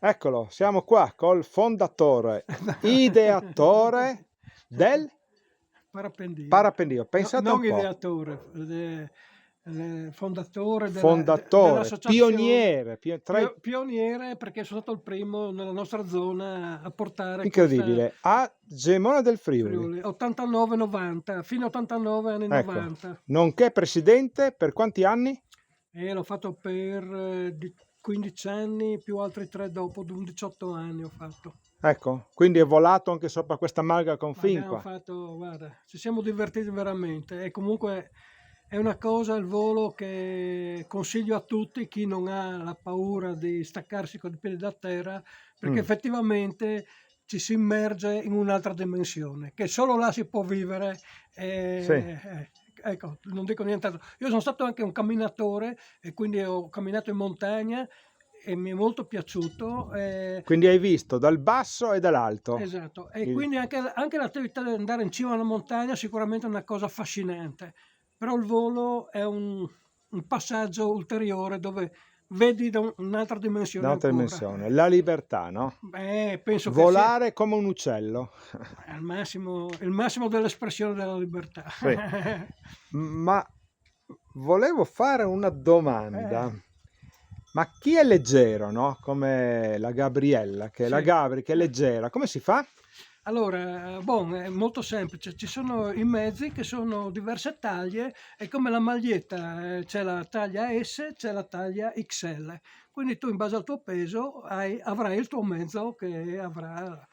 Eccolo, siamo qua col fondatore, ideatore del Parapendio. parapendio. No, Pensate un non po', ideatore, fondatore fondatore, dell'associazione, pioniere, tra i pioniere, perché sono stato il primo nella nostra zona a portare questa incredibile, a Gemona del Friuli. Friuli, 89-90, fine 89 anni Ecco, 90. nonché presidente per quanti anni? E l'ho fatto per 15 anni più altri 3 dopo, 18 anni ho fatto. Ecco, quindi è volato anche sopra questa malga con Ma fin abbiamo qua. fatto, guarda, ci siamo divertiti veramente e comunque è una cosa il volo che consiglio a tutti, chi non ha la paura di staccarsi con i piedi da terra, perché Mm, effettivamente ci si immerge in un'altra dimensione, che solo là si può vivere. sì, Ecco, non dico nient'altro. Io sono stato anche un camminatore e quindi ho camminato in montagna e mi è molto piaciuto. quindi hai visto dal basso e dall'alto. Esatto, e Il- quindi anche l'attività di andare in cima alla montagna sicuramente è una cosa affascinante, però il volo è un passaggio ulteriore dove vedi da un'altra dimensione Un'altra ancora. dimensione, la libertà, no? Beh, penso che sia Volare come un uccello. il massimo dell'espressione della libertà. Sì. Ma volevo fare una domanda. Eh, Ma chi è leggero, no? Come la Gabriella, che è la sì. Gabri, che è leggera, come si fa? Allora, bon, è molto semplice, ci sono i mezzi che sono diverse taglie, è come la maglietta, c'è la taglia S, c'è la taglia XL, quindi tu in base al tuo peso avrai il tuo mezzo che avrà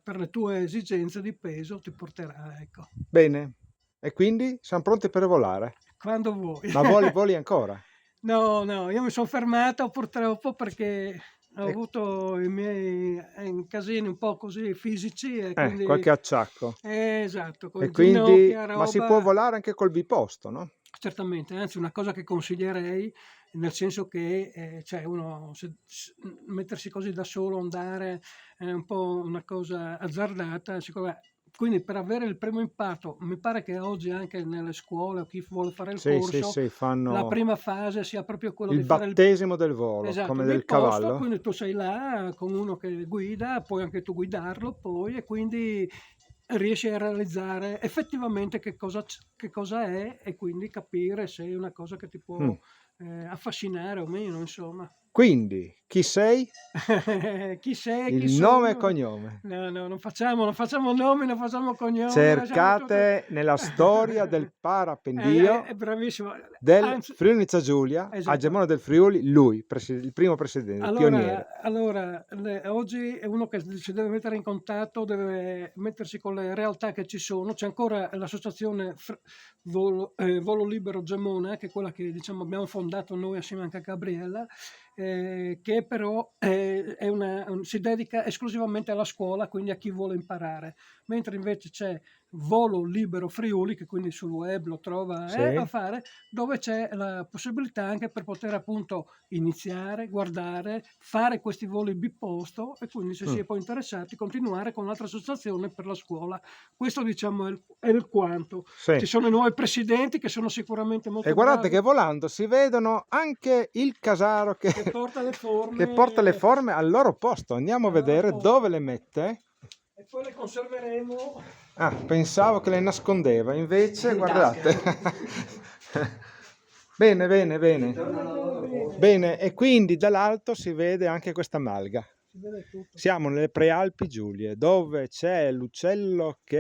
per le tue esigenze di peso, ti porterà, ecco, Bene. E quindi siamo pronti per volare. quando vuoi. Ma voli ancora? No, no, io mi sono fermato purtroppo perché ho E- avuto i miei casini un po' così fisici e quindi qualche acciacco. esatto, con E le quindi, ginocchia, ma si può roba. volare anche col biposto, no? Certamente, anzi una cosa che consiglierei, nel senso che, cioè uno mettersi così da solo, andare, è un po' una cosa azzardata, quindi per avere il primo impatto, mi pare che oggi anche nelle scuole o chi vuole fare il Sì, sì, corso, sì, la fanno prima fase sia proprio quello il di fare battesimo del volo, esatto, come il del biposto, cavallo. quindi tu sei là con uno che guida, puoi anche tu guidarlo poi e quindi riesci a realizzare effettivamente che cosa è e quindi capire se è una cosa che ti può Mm. affascinare o meno, insomma. Quindi, chi sei? Chi sei, chi Il nome e sono? cognome. No, no, non facciamo nomi, non facciamo cognomi, lasciamo tutto. Cercate nella storia del È parapendio bravissimo, del anzi, Friuli Venezia Giulia, a esatto. Gemona del Friuli, lui, il primo presidente, il pioniere. Allora, oggi è uno che si deve mettere in contatto, deve mettersi con le realtà che ci sono. C'è ancora l'associazione Volo Libero Gemona, che è quella che diciamo, abbiamo fondato noi assieme anche a Gabriella, che però si dedica esclusivamente alla scuola, quindi a chi vuole imparare. Mentre invece c'è Volo Libero Friuli, che quindi sul web lo trova a Sì. fare, dove c'è la possibilità anche per poter appunto iniziare, guardare, fare questi voli biposto e quindi se si Mm. è poi interessati continuare con l'altra associazione per la scuola. Questo diciamo è il quanto. Sì. Ci sono i nuovi presidenti che sono sicuramente E molto guardate bravi, che volando si vedono anche il casaro che porta le che porta le forme forme al loro posto. Andiamo a al loro vedere posto dove le mette. e poi le conserveremo Ah, pensavo che le nascondeva, invece in guardate. tasca. Bene, bene, bene. Bene. Bene, e quindi dall'alto si vede anche questa malga. Si vede tutto. Siamo nelle Prealpi Giulie, dove c'è l'uccello che